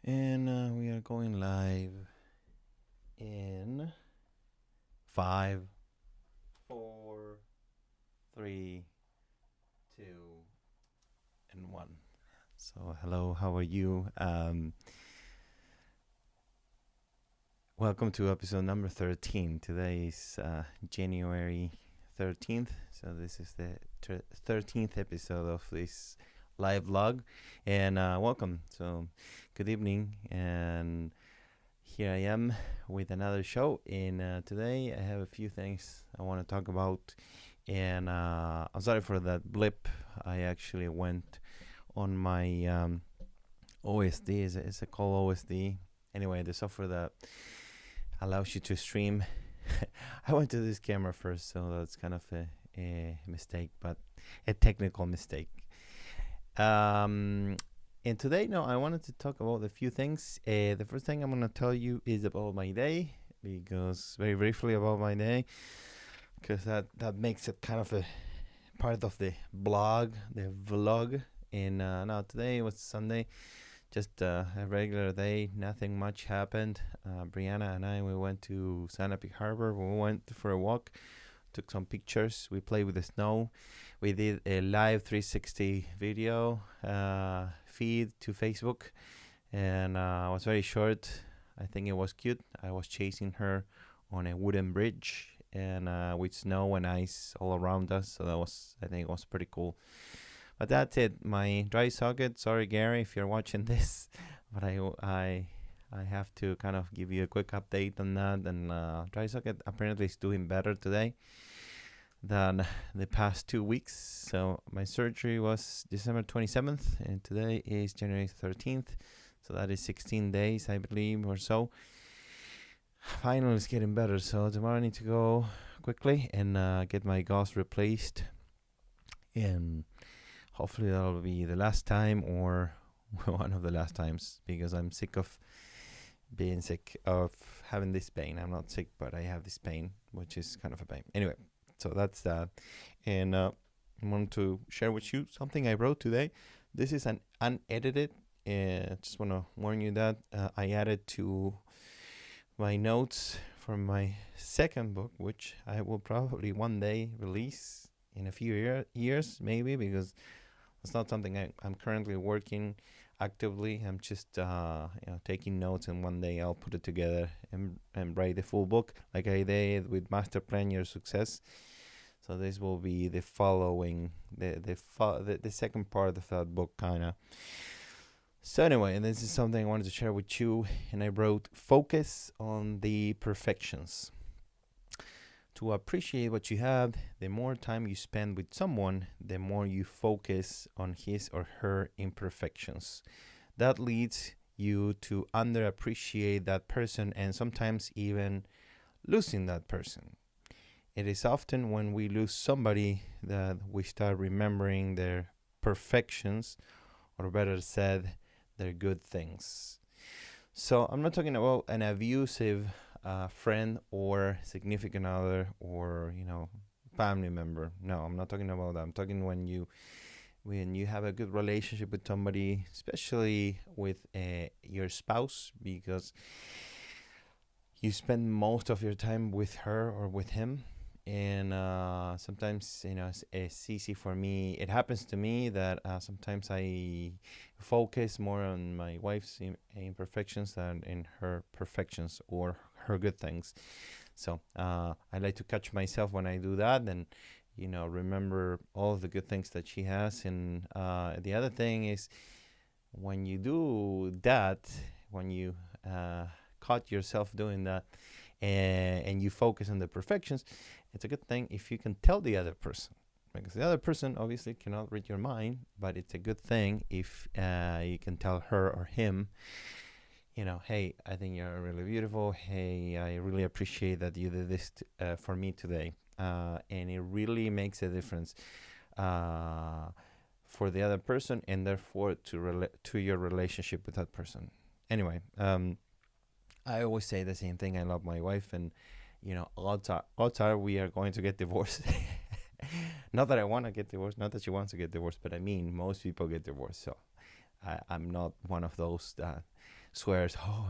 And we are going live in 5, 4, 3, 2, and 1. So, hello, how are you? Welcome to episode number 13. Today is January 13th. So, this is the 13th episode of this live vlog. And welcome. So, good evening. And here I am with another show. And today I have a few things I want to talk about. And I'm sorry for that blip. I actually went on my OSD. It's a called OSD. Anyway, the software that allows you to stream. I went to this camera first, so that's kind of a mistake, but a technical mistake. And today, I wanted to talk about a few things. The first thing I'm going to tell you is about my day, because very briefly about my day, because that makes it kind of a part of the blog, the vlog. And now today was Sunday, just a regular day. Nothing much happened. Brianna and I, we went to Sanape Harbor. We went for a walk, took some pictures. We played with the snow. We did a live 360 video feed to Facebook, and it was very short. I think it was cute. I was chasing her on a wooden bridge, and with snow and ice all around us. So I think it was pretty cool. But that's it. My dry socket. Sorry, Gary, if you're watching this, but I have to kind of give you a quick update on that. And dry socket apparently is doing better today than the past 2 weeks. So my surgery was December 27th, and today is January 13th. So that is 16 days, I believe, or so. Finally, it's getting better. So tomorrow I need to go quickly and get my gauze replaced. And hopefully that'll be the last time, or one of the last times, because I'm sick of being sick, of having this pain. I'm not sick, but I have this pain, which is kind of a pain. Anyway, so that's that. And I want to share with you something I wrote today. This is an unedited. Just want to warn you that I added to my notes from my second book, which I will probably one day release in a few years, maybe, because it's not something I'm currently working actively. I'm just taking notes, and one day I'll put it together and write the full book like I did with Masterplan Your Success. So this will be the following, the second part of that book, kind of. So anyway, and this is something I wanted to share with you, and I wrote, focus on the perfections. To appreciate what you have, the more time you spend with someone, the more you focus on his or her imperfections. That leads you to underappreciate that person, and sometimes even losing that person. It is often when we lose somebody that we start remembering their perfections, or better said, their good things. So I'm not talking about an abusive friend or significant other, or family member. No, I'm not talking about that. I'm talking when you have a good relationship with somebody, especially with your spouse, because you spend most of your time with her or with him. And sometimes it's easy for me. It happens to me that sometimes I focus more on my wife's imperfections than in her perfections or her good things. So I like to catch myself when I do that, and remember all of the good things that she has. And the other thing is, when you do that, when you caught yourself doing that, and you focus on the perfections, it's a good thing if you can tell the other person, because the other person obviously cannot read your mind. But it's a good thing if you can tell her or him, hey, I think you're really beautiful. Hey, I really appreciate that you did this for me today. And it really makes a difference for the other person, and therefore to your relationship with that person. Anyway, I always say the same thing. I love my wife, and odds are we are going to get divorced. Not that I want to get divorced, not that she wants to get divorced, but I mean, most people get divorced. So I'm not one of those that swears, oh,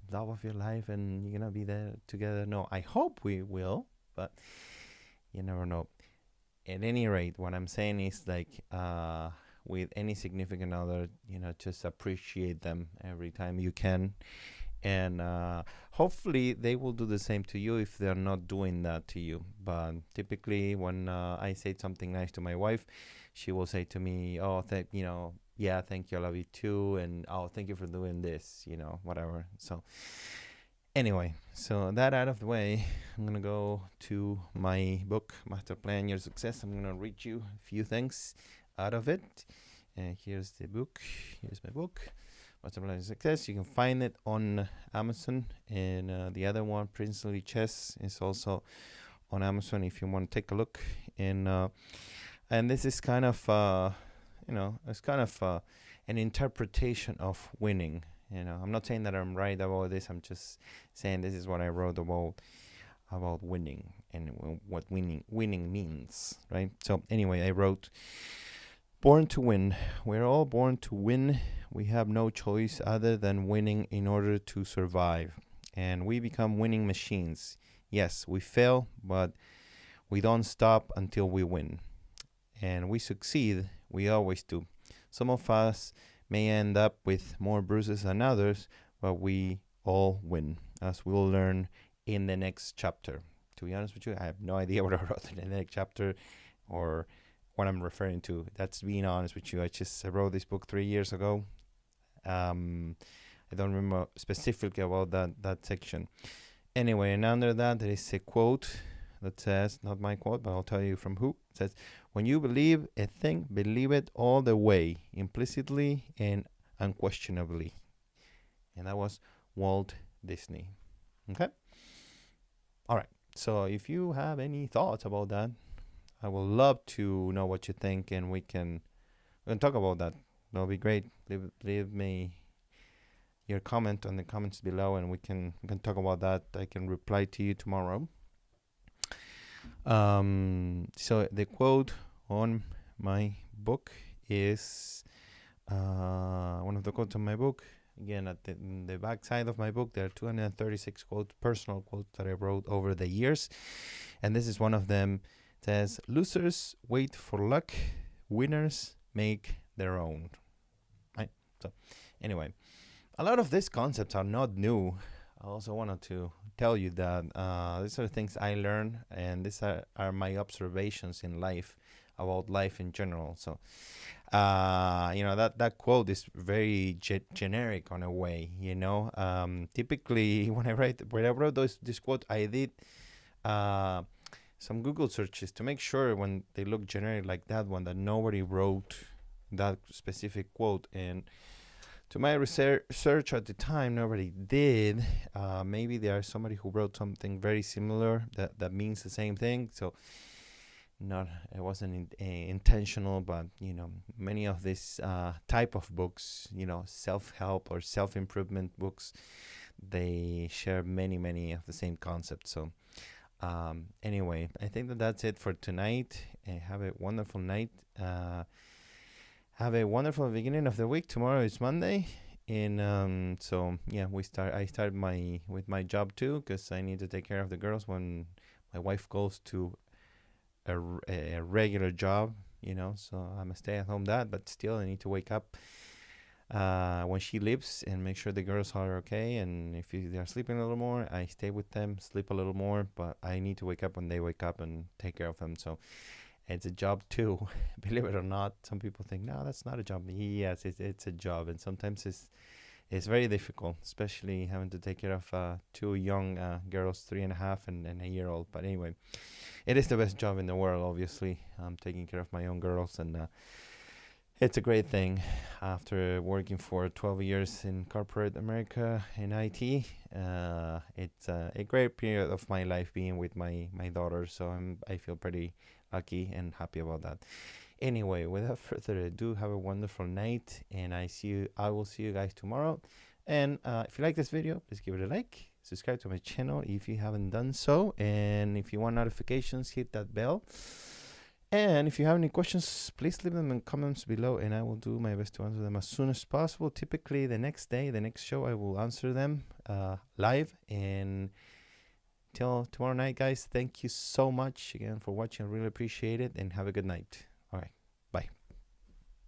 the love of your life and you're gonna be there together. No, I hope we will, but you never know. At any rate, what I'm saying is like with any significant other, just appreciate them every time you can, and hopefully they will do the same to you if they're not doing that to you. But typically, when I say something nice to my wife, she will say to me, "Oh, yeah, thank you, I love you too," and "Oh, thank you for doing this," whatever. So anyway, so that out of the way, I'm gonna go to my book, Masterplan Your Success. I'm gonna read you a few things out of it. Here's the book. Here's my book, Masterplan Your Success. You can find it on Amazon, and the other one, Princely Chess, is also on Amazon if you want to take a look. And this is kind of, it's kind of an interpretation of winning. I'm not saying that I'm right about this. I'm just saying this is what I wrote about winning and what winning means, right? So anyway, I wrote, born to win. We're all born to win. We have no choice other than winning in order to survive. And we become winning machines. Yes, we fail, but we don't stop until we win. And we succeed. We always do. Some of us may end up with more bruises than others, but we all win, as we'll learn in the next chapter. To be honest with you, I have no idea what I wrote in the next chapter or what I'm referring to. That's being honest with you. I wrote this book 3 years ago. I don't remember specifically about that section. Anyway, and under that, there is a quote that says, not my quote, but I'll tell you from who. It says, when you believe a thing, believe it all the way, implicitly and unquestionably. And that was Walt Disney. Okay? All right. So if you have any thoughts about that, I would love to know what you think, and we can talk about that. That'll be great. Leave me your comment on the comments below, and we can talk about that. I can reply to you tomorrow. So the quote on my book is one of the quotes on my book. Again, in the back side of my book, there are 236 quotes, personal quotes that I wrote over the years. And this is one of them. It says, losers wait for luck, winners make their own. Right? So anyway, a lot of these concepts are not new. I also wanted to tell you that these are things I learned, and these are my observations in life about life in general. So, that quote is very generic on a way. Typically when I wrote this quote, I did some Google searches to make sure when they look generic like that one that nobody wrote that specific quote. And to my research at the time, nobody did. Maybe there is somebody who wrote something very similar that means the same thing. So it wasn't intentional, but many of these type of books, self-help or self-improvement books, they share many of the same concepts. So anyway, I think that's it for tonight. Have a wonderful night. Have a wonderful beginning of the week. Tomorrow is Monday, and so yeah, I start with my job too, because I need to take care of the girls when my wife goes to a regular job. So I'm a stay-at-home dad, but still I need to wake up when she leaves and make sure the girls are okay. And if they're sleeping a little more, I stay with them, sleep a little more. But I need to wake up when they wake up and take care of them. So it's a job too, believe it or not. Some people think, no, that's not a job. Yes, it's a job, and sometimes it's very difficult, especially having to take care of two young girls, 3.5 and a year old. But anyway, it is the best job in the world. Obviously, I'm taking care of my own girls, and it's a great thing. After working for 12 years in corporate America in IT, it's a great period of my life being with my daughter. So I feel pretty lucky and happy about that. Anyway, without further ado, have a wonderful night, and I will see you guys tomorrow. And if you like this video, please give it a like, subscribe to my channel if you haven't done so, and if you want notifications, hit that bell. And if you have any questions, please leave them in comments below, and I will do my best to answer them as soon as possible. Typically, the next day, the next show, I will answer them live. And till tomorrow night, guys, thank you so much again for watching. I really appreciate it, and have a good night.